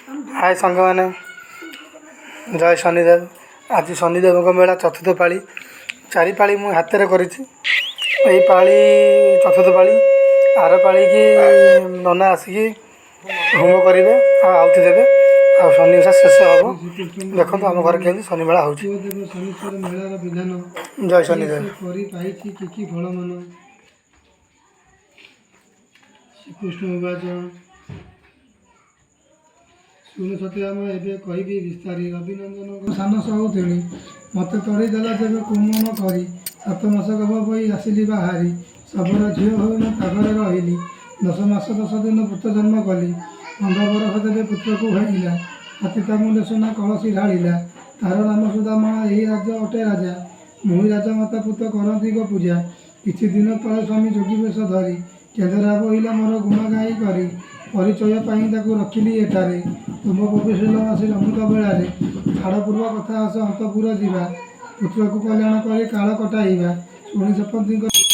हाय सांग मैंने जय शनिदेव। आज शनिदेव मेला चतुर्थ पाली चारि पाली मु हाथ में करी पाली चतुर्थ पाली आर पाली की नना आसिक होम करेंगे आउति देवे आ शनि ओषा शेष हम देखो आम घर के शनि मेला हो जय शनिदेव। श्रीकृष्ण शुण सत्यम एवं कहि विस्तारी अभिनंदन सान सहुली मत तड़ीदेला जब कुमन करी 7 मास गभ बई आसिली बाहरी सबर झील हो तागर रही 10 मास 10 दिन पुत्र जन्म कली 15 बरस देवे पुत्र को भाईला हाथीता मुंडे सुना कलसी ढाला तार नाम सुदामा यही राज्य अटे राजा मुहि राजा माता पुत्र करती गो पूजा किछि दिन तले स्वामी जोगी बेश धरी केदरा बहिला मोर गुण गाई करी परिचय पाई ताकू रखिली एठारे तुम पविशील आसिल अमृत बेलारे छाड़ पूर्व कथा आस अंतपुर जावा पुत्र को कल्याण कर काल कटाइबा शुणी सेपति